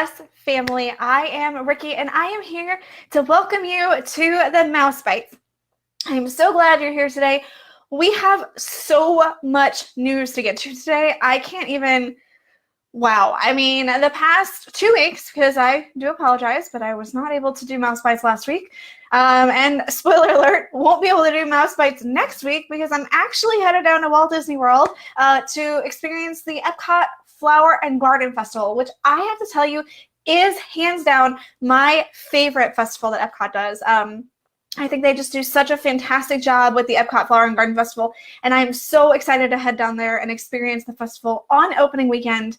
Plus family. I am Ricky, and I am here to welcome you to the Mouse Bites. I am so glad you're here today. We have so much news to get to today. I can't even, wow. I mean, the past 2 weeks, because I do apologize, but I was not able to do Mouse Bites last week. And spoiler alert, won't be able to do Mouse Bites next week because I'm actually headed down to Walt Disney World to experience the Epcot Flower and Garden Festival, which I have to tell you is hands down my favorite festival that Epcot does. I think they just do such a fantastic job with the Epcot Flower and Garden Festival, and I'm so excited to head down there and experience the festival on opening weekend.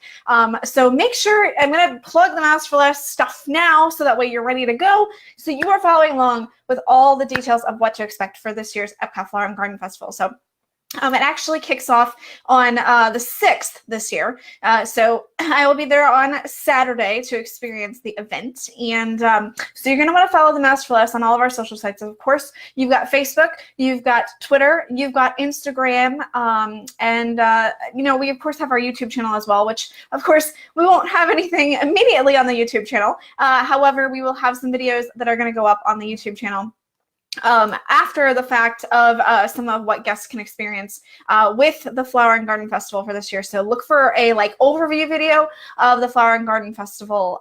So make sure, I'm going to plug the Mouse for Less stuff now so that way you're ready to go, so you are following along with all the details of what to expect for this year's Epcot Flower and Garden Festival. So it actually kicks off on the 6th this year. So I will be there on Saturday to experience the event. And so you're going to want to follow the Mouse for Less on all of our social sites. Of course, you've got Facebook, you've got Twitter, you've got Instagram, and we of course have our YouTube channel as well, which of course we won't have anything immediately on the YouTube channel. However, we will have some videos that are going to go up on the YouTube channel after the fact of some of what guests can experience with the Flower and Garden Festival for this year. So look for a overview video of the Flower and Garden Festival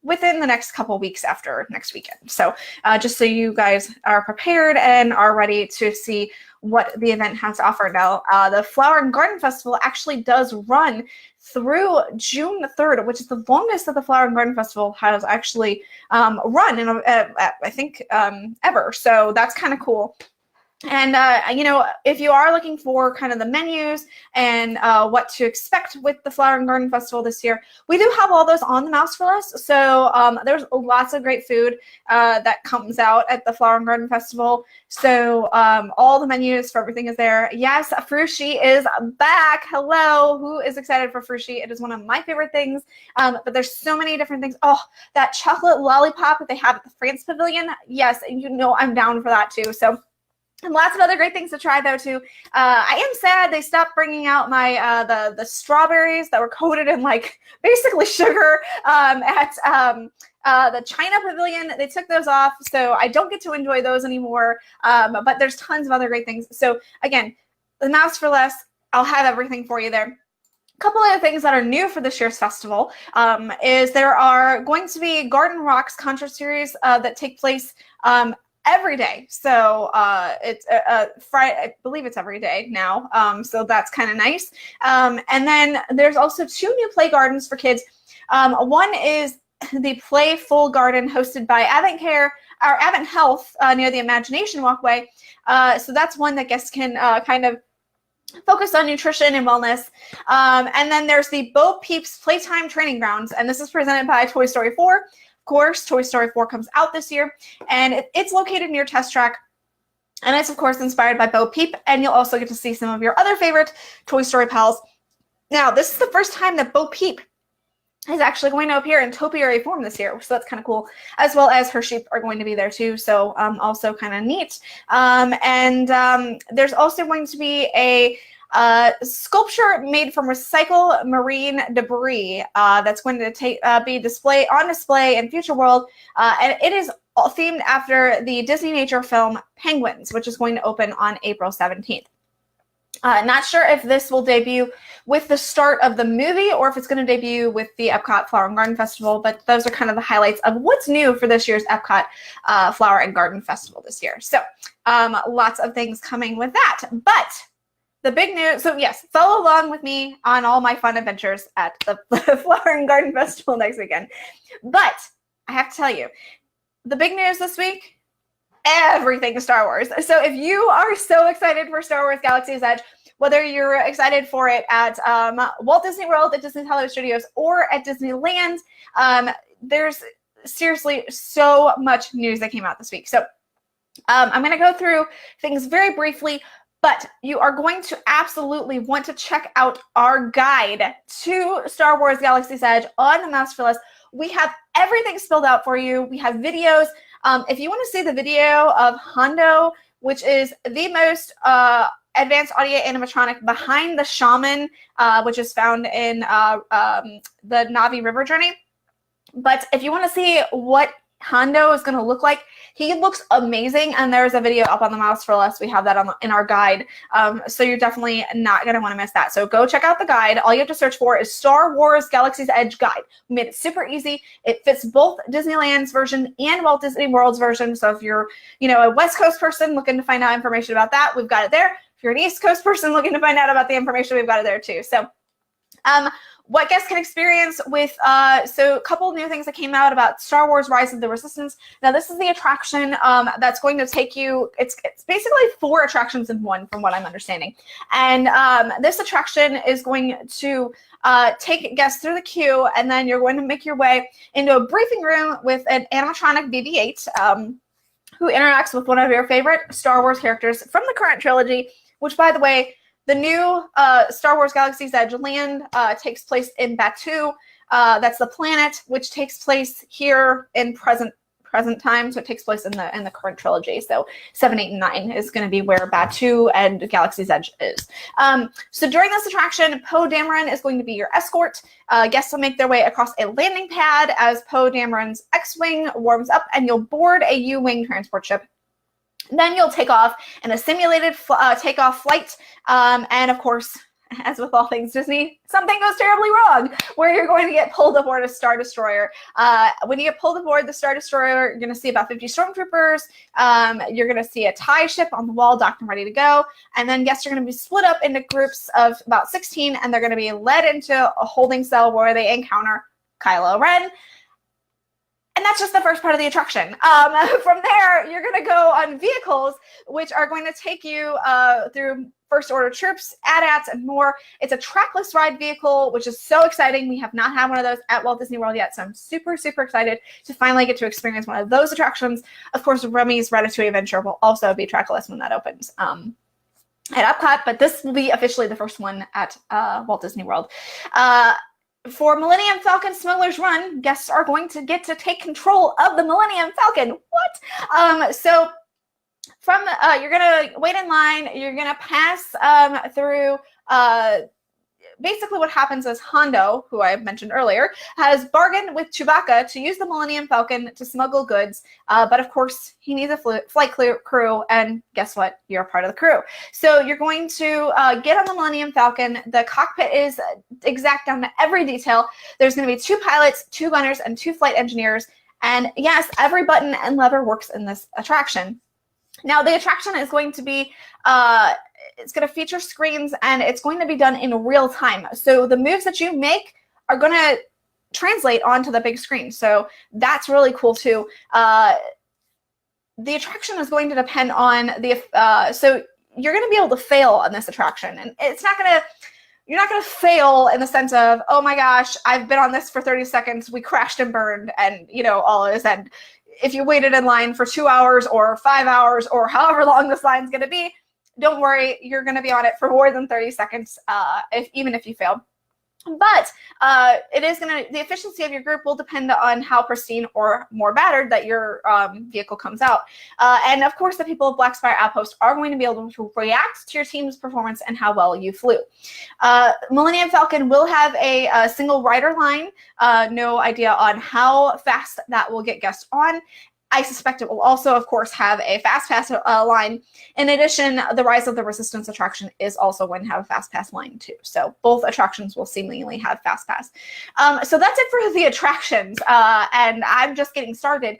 within the next couple weeks after next weekend. So just so you guys are prepared and are ready to see what the event has to offer. Now, the Flower and Garden Festival actually does run through June 3rd, which is the longest that the Flower and Garden Festival has actually run in, I think, ever. So that's kind of cool. And, if you are looking for kind of the menus and what to expect with the Flower and Garden Festival this year, we do have all those on the Mouse for Less. So there's lots of great food that comes out at the Flower and Garden Festival. So all the menus for everything is there. Yes, Frushi is back. Hello. Who is excited for Frushi? It is one of my favorite things. But there's so many different things. Oh, that chocolate lollipop that they have at the France Pavilion. Yes, I'm down for that too. So. And lots of other great things to try though too. I am sad they stopped bringing out my the strawberries that were coated in basically sugar at the China Pavilion. They took those off, so I don't get to enjoy those anymore. But there's tons of other great things. So again, the Mouse for Less, I'll have everything for you there. A couple other things that are new for this year's festival is there are going to be Garden Rocks concert series that take place every day. So it's Friday, I believe it's every day now. So that's kind of nice. And then there's also 2 new play gardens for kids. One is the Playful Garden hosted by Advent Health near the Imagination Walkway. So that's one that guests can kind of focus on nutrition and wellness. And then there's the Bo Peeps Playtime Training Grounds. And this is presented by Toy Story 4. Course, Toy Story 4 comes out this year, and it's located near Test Track, and it's of course inspired by Bo Peep, and you'll also get to see some of your other favorite Toy Story pals. Now, this is the first time that Bo Peep is actually going to appear in topiary form this year, so that's kind of cool, as well as her sheep are going to be there too, so also kind of neat. There's also going to be a sculpture made from recycled marine debris that's going to be on display in Future World, and it is themed after the Disney nature film Penguins, which is going to open on April 17th. Not sure if this will debut with the start of the movie or if it's going to debut with the Epcot Flower and Garden Festival, but those are kind of the highlights of what's new for this year's Epcot Flower and Garden Festival this year. So lots of things coming with that, but the big news, so yes, follow along with me on all my fun adventures at the Flower and Garden Festival next weekend. But I have to tell you, the big news this week, everything Star Wars. So if you are so excited for Star Wars Galaxy's Edge, whether you're excited for it at Walt Disney World, at Disney Hollywood Studios, or at Disneyland, there's seriously so much news that came out this week. So I'm going to go through things very briefly, but you are going to absolutely want to check out our guide to Star Wars Galaxy's Edge on the Mouse for Less. We have everything spelled out for you. We have videos. If you want to see the video of Hondo, which is the most advanced audio animatronic behind the shaman, which is found in the Na'vi River Journey, But if you want to see what Hondo is going to look like, he looks amazing, and there's a video up on the Mouse for Less. We have that in our guide, so you're definitely not going to want to miss that. So go check out the guide. All you have to search for is Star Wars Galaxy's Edge Guide. We made it super easy. It fits both Disneyland's version and Walt Disney World's version. So if you're, a West Coast person looking to find out information about that, we've got it there. If you're an East Coast person looking to find out about the information, we've got it there too. So what guests can experience with, so a couple new things that came out about Star Wars Rise of the Resistance. Now, this is the attraction that's going to take you, it's basically 4 attractions in one, from what I'm understanding. And this attraction is going to take guests through the queue, and then you're going to make your way into a briefing room with an animatronic BB-8 who interacts with one of your favorite Star Wars characters from the current trilogy, which, by the way, the new Star Wars Galaxy's Edge land takes place in Batuu. That's the planet, which takes place here in present time. So it takes place in the current trilogy. So 7, 8, and 9 is going to be where Batuu and Galaxy's Edge is. So during this attraction, Poe Dameron is going to be your escort. Guests will make their way across a landing pad as Poe Dameron's X-Wing warms up, and you'll board a U-Wing transport ship. Then you'll take off in a simulated takeoff flight. And of course, as with all things Disney, something goes terribly wrong, where you're going to get pulled aboard a Star Destroyer. When you get pulled aboard the Star Destroyer, you're going to see about 50 stormtroopers. You're going to see a TIE ship on the wall docked and ready to go. And then guests are going to be split up into groups of about 16, and they're going to be led into a holding cell where they encounter Kylo Ren. And that's just the first part of the attraction. From there, you're going to go on vehicles, which are going to take you through First Order troops, AT-ATs, and more. It's a trackless ride vehicle, which is so exciting. We have not had one of those at Walt Disney World yet, so I'm super, super excited to finally get to experience one of those attractions. Of course, Remy's Ratatouille Adventure will also be trackless when that opens at Epcot, but this will be officially the first one at Walt Disney World. For Millennium Falcon Smuggler's Run, guests are going to get to take control of the Millennium Falcon. What? So from you're going to wait in line. You're going to pass through basically what happens is Hondo, who I mentioned earlier, has bargained with Chewbacca to use the Millennium Falcon to smuggle goods. But of course, he needs a flight crew, and guess what? You're a part of the crew. So you're going to get on the Millennium Falcon. The cockpit is exact down to every detail. There's going to be 2 pilots, 2 gunners, and 2 flight engineers. And yes, every button and lever works in this attraction. Now, the attraction is going to be it's going to feature screens, and it's going to be done in real time. So the moves that you make are going to translate onto the big screen. So that's really cool too. The attraction is going to depend on the, so you're going to be able to fail on this attraction, and it's not going to, you're not going to fail in the sense of, oh my gosh, I've been on this for 30 seconds, we crashed and burned, and all is end. If you waited in line for 2 hours or 5 hours or however long this line's going to be, don't worry, you're going to be on it for more than 30 seconds, even if you fail. But it is going to, the efficiency of your group will depend on how pristine or more battered that your vehicle comes out. And of course, the people of Black Spire Outpost are going to be able to react to your team's performance and how well you flew. Millennium Falcon will have a single rider line. No idea on how fast that will get guests on. I suspect it will also, of course, have a Fast Pass line. In addition, the Rise of the Resistance attraction is also going to have a Fast Pass line too. So both attractions will seemingly have Fast Pass. So that's it for the attractions, and I'm just getting started.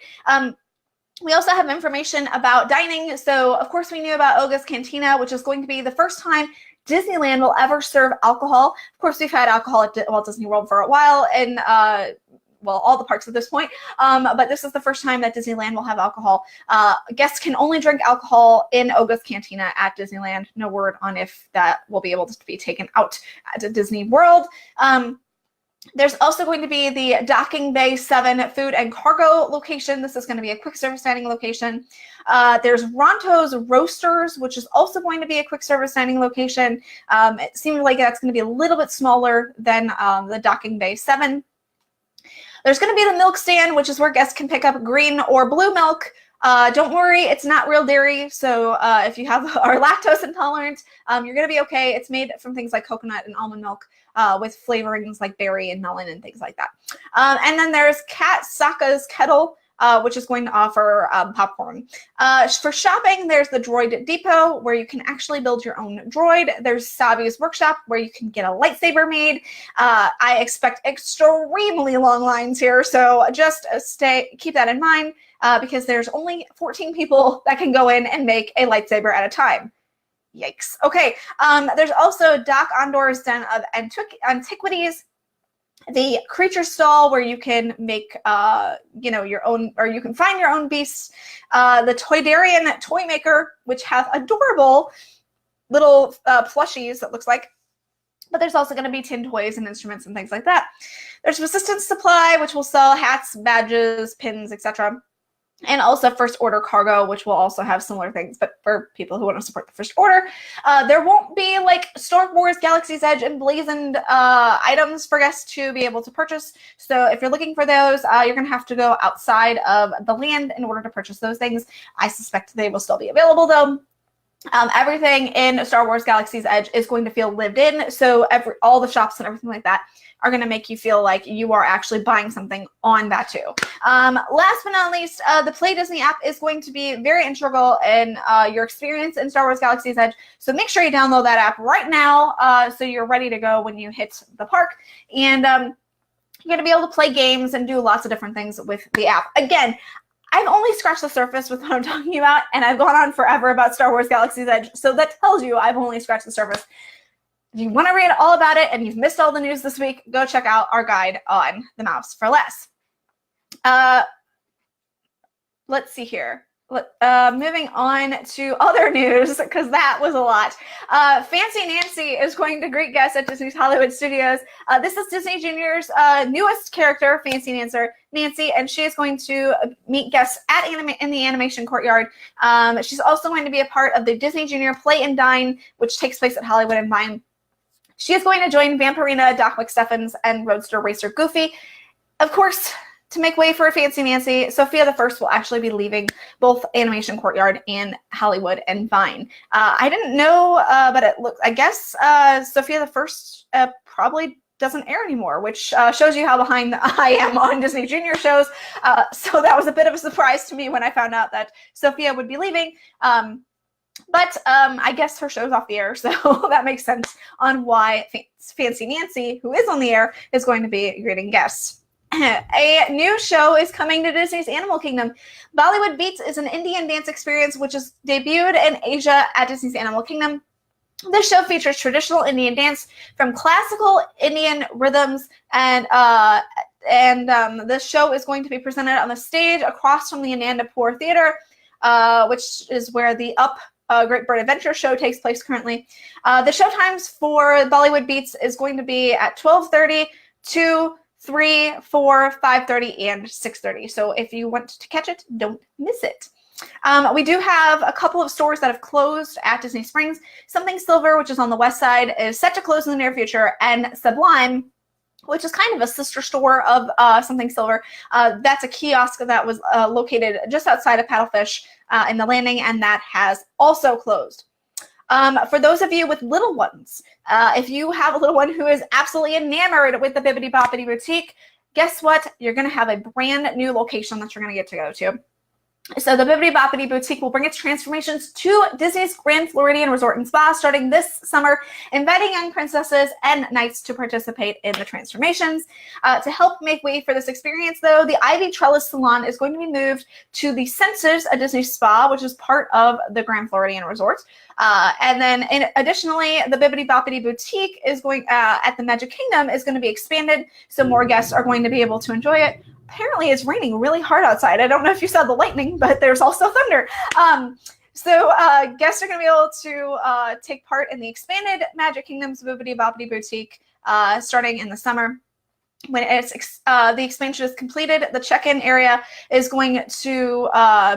We also have information about dining. So, of course, we knew about Oga's Cantina, which is going to be the first time Disneyland will ever serve alcohol. Of course, we've had alcohol at Walt Disney World for a while, and well, all the parks at this point, but this is the first time that Disneyland will have alcohol. Guests can only drink alcohol in Oga's Cantina at Disneyland. No word on if that will be able to be taken out at Disney World. There's also going to be the Docking Bay 7 food and cargo location. This is going to be a quick service dining location. There's Ronto's Roasters, which is also going to be a quick service dining location. It seems like that's going to be a little bit smaller than the Docking Bay 7. There's going to be the milk stand, which is where guests can pick up green or blue milk. Don't worry, it's not real dairy, so if you are lactose intolerant, you're going to be okay. It's made from things like coconut and almond milk. with flavorings like berry and melon and things like that. And then there's Kat Saka's Kettle, which is going to offer popcorn. For shopping, there's the Droid Depot, where you can actually build your own droid. There's Savi's Workshop, where you can get a lightsaber made. I expect extremely long lines here, so just keep that in mind, because there's only 14 people that can go in and make a lightsaber at a time. Yikes. Okay, there's also Doc Ondor's Den of Antiquities, the creature stall, where you can make, your own, or you can find your own beasts. The Toydarian Toy Maker, which have adorable little plushies that looks like, but there's also going to be tin toys and instruments and things like that. There's Resistance Supply, which will sell hats, badges, pins, etc. And also First Order Cargo, which will also have similar things, but for people who want to support the First Order. There won't be like Star Wars Galaxy's Edge emblazoned items for guests to be able to purchase. So if you're looking for those, you're going to have to go outside of the land in order to purchase those things. I suspect they will still be available though. Everything in Star Wars Galaxy's Edge is going to feel lived in. So all the shops and everything like that are going to make you feel like you are actually buying something on that too. Last but not least, the Play Disney app is going to be very integral in your experience in Star Wars Galaxy's Edge. So make sure you download that app right now so you're ready to go when you hit the park. And you're going to be able to play games and do lots of different things with the app. Again, I've only scratched the surface with what I'm talking about, and I've gone on forever about Star Wars Galaxy's Edge. So that tells you I've only scratched the surface. If you want to read all about it and you've missed all the news this week, go check out our guide on the Mouse for Less. Let's see here. Moving on to other news, because that was a lot. Fancy Nancy is going to greet guests at Disney's Hollywood Studios. This is Disney Junior's newest character, Fancy Nancy, and she is going to meet guests in the animation courtyard. She's also going to be a part of the Disney Junior Play and Dine, which takes place at Hollywood and Vine. She is going to join Vampirina, Doc McStuffins, and Roadster Racer Goofy. Of course, to make way for Fancy Nancy, Sophia the First will actually be leaving both Animation Courtyard and Hollywood and Vine. I didn't know, but it looks, I guess Sophia the First probably doesn't air anymore, which shows you how behind I am on Disney Junior shows. So that was a bit of a surprise to me when I found out that Sophia would be leaving. But I guess her show's off the air, so that makes sense on why Fancy Nancy, who is on the air, is going to be greeting guests. A new show is coming to Disney's Animal Kingdom. Bollywood Beats is an Indian dance experience which is debuted in Asia at Disney's Animal Kingdom. This show features traditional Indian dance from classical Indian rhythms, and this show is going to be presented on the stage across from the Anandapur Theater, which is where the Great Bird Adventure show takes place currently. The show times for Bollywood Beats is going to be at 12:30, 2, 3, 4, 5:30, and 6:30. So if you want to catch it, don't miss it. We do have a couple of stores that have closed at Disney Springs. Something Silver, which is on the west side, is set to close in the near future, and Sublime, which is kind of a sister store of Something Silver. That's a kiosk that was located just outside of Paddlefish in the landing, and that has also closed. For those of you with little ones, if you have a little one who is absolutely enamored with the Bibbidi Bobbidi Boutique, guess what? You're going to have a brand new location that you're going to get to go to. So the Bibbidi Bobbidi Boutique will bring its transformations to Disney's Grand Floridian Resort and Spa starting this summer, inviting young princesses and knights to participate in the transformations. To help make way for this experience, though, the Ivy Trellis Salon is going to be moved to the Senses, a Disney spa, which is part of the Grand Floridian Resort. And then additionally, the Bibbidi Bobbidi Boutique is going at the Magic Kingdom is going to be expanded, so more guests are going to be able to enjoy it. Apparently it's raining really hard outside. I don't know if you saw the lightning, but there's also thunder. So guests are going to be able to take part in the expanded Magic Kingdom's Bibbidi Bobbidi Boutique starting in the summer. When the expansion is completed, the check-in area is going to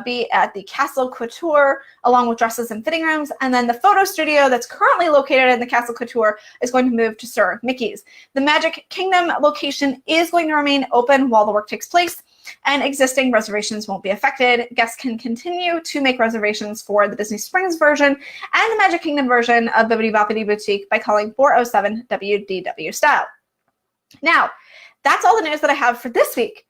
be at the Castle Couture, along with dresses and fitting rooms. And then the photo studio that's currently located in the Castle Couture is going to move to Sir Mickey's. The Magic Kingdom location is going to remain open while the work takes place. and existing reservations won't be affected. Guests can continue to make reservations for the Disney Springs version and the Magic Kingdom version of Bibbidi Bobbidi Boutique by calling 407 WDW style. Now, that's all the news that I have for this week.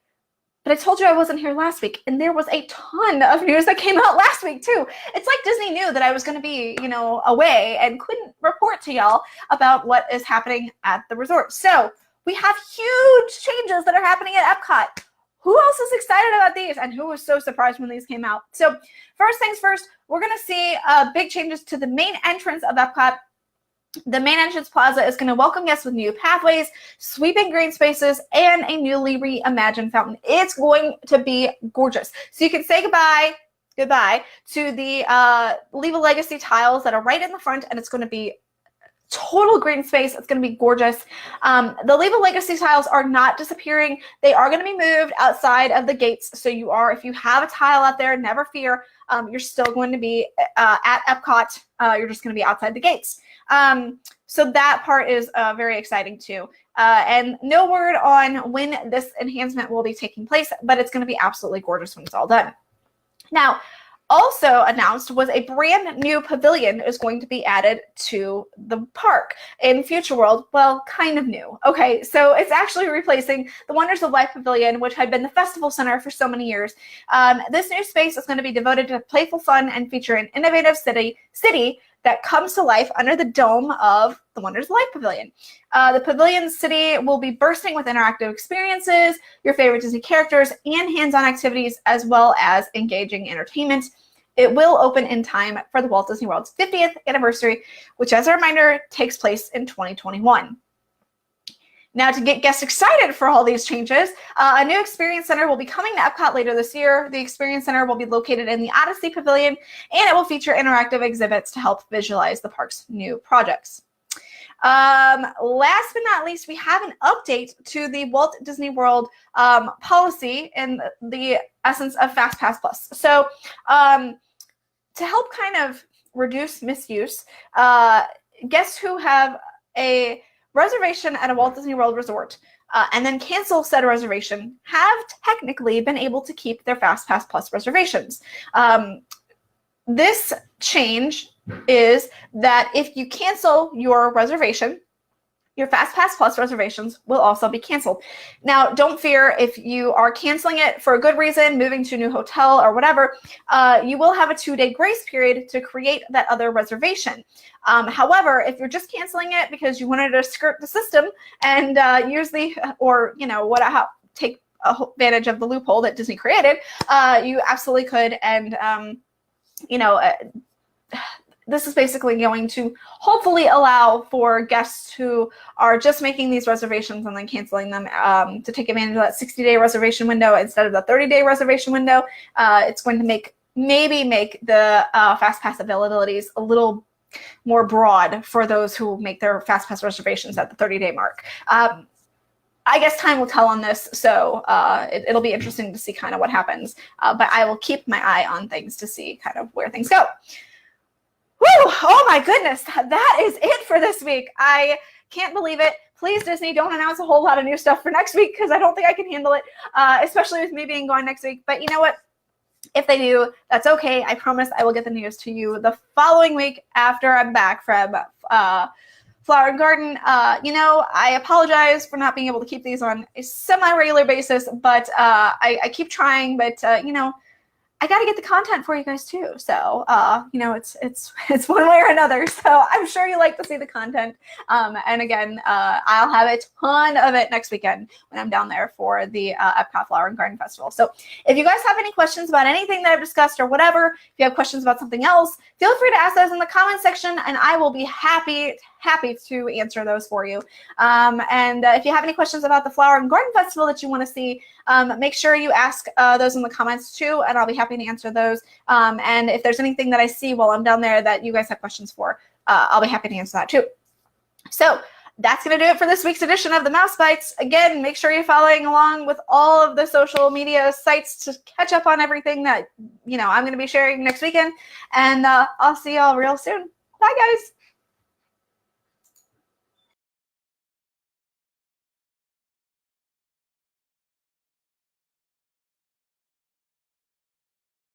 But I told you I wasn't here last week, and there was a ton of news that came out last week, too. It's like Disney knew that I was going to be, away and couldn't report to y'all about what is happening at the resort. So we have huge changes that are happening at Epcot. Who else is excited about these, and who was so surprised when these came out? So first things first, we're going to see big changes to the main entrance of Epcot. The main entrance plaza is going to welcome guests with new pathways, sweeping green spaces, and a newly reimagined fountain. It's going to be gorgeous. So you can say goodbye to the Leave a Legacy tiles that are right in the front, and it's going to be total green space. It's going to be gorgeous. The Leave a Legacy tiles are not disappearing. They are going to be moved outside of the gates. So if you have a tile out there, never fear. You're still going to be at Epcot. You're just going to be outside the gates. So that part is very exciting too. And no word on when this enhancement will be taking place, but it's going to be absolutely gorgeous when it's all done. Now, also announced was a brand new pavilion is going to be added to the park in Future World. Well, kind of new. Okay, so it's actually replacing the Wonders of Life Pavilion, which had been the festival center for so many years. This new space is going to be devoted to playful fun and feature an innovative city that comes to life under the dome of the Wonders of Life Pavilion. The Pavilion City will be bursting with interactive experiences, your favorite Disney characters, and hands-on activities, as well as engaging entertainment. It will open in time for the Walt Disney World's 50th anniversary, which, as a reminder, takes place in 2021. Now, to get guests excited for all these changes, a new Experience Center will be coming to Epcot later this year. The Experience Center will be located in the Odyssey Pavilion, and it will feature interactive exhibits to help visualize the park's new projects. Last but not least, we have an update to the Walt Disney World policy and the essence of FastPass Plus. So to help kind of reduce misuse, guests who have a reservation at a Walt Disney World resort and then cancel said reservation have technically been able to keep their FastPass Plus reservations. This change is that if you cancel your reservation, your FastPass Plus reservations will also be canceled. Now, don't fear if you are canceling it for a good reason, moving to a new hotel or whatever, you will have a 2-day grace period to create that other reservation. However, if you're just canceling it because you wanted to skirt the system and take advantage of the loophole that Disney created, you absolutely could. And, this is basically going to hopefully allow for guests who are just making these reservations and then canceling them to take advantage of that 60-day reservation window instead of the 30-day reservation window. It's going to maybe make the FastPass availabilities a little more broad for those who make their FastPass reservations at the 30-day mark. I guess time will tell on this, so it'll be interesting to see kind of what happens. But I will keep my eye on things to see kind of where things go. Woo! Oh my goodness, that is it for this week. I can't believe it. Please, Disney, don't announce a whole lot of new stuff for next week because I don't think I can handle it, especially with me being gone next week. But you know what? If they do, that's okay. I promise I will get the news to you the following week after I'm back from Flower and Garden. I apologize for not being able to keep these on a semi-regular basis, but I keep trying, but I got to get the content for you guys too. So, it's one way or another. So I'm sure you like to see the content. And again, I'll have a ton of it next weekend when I'm down there for the Epcot Flower and Garden Festival. So if you guys have any questions about anything that I've discussed or whatever, if you have questions about something else, feel free to ask those in the comment section and I will be happy to answer those for you. And if you have any questions about the Flower and Garden Festival that you want to see, make sure you ask those in the comments too, and I'll be happy to answer those. And if there's anything that I see while I'm down there that you guys have questions for, I'll be happy to answer that too. So that's going to do it for this week's edition of the Mouse Bites. Again, make sure you're following along with all of the social media sites to catch up on everything that I'm going to be sharing next weekend. And I'll see y'all real soon. Bye, guys.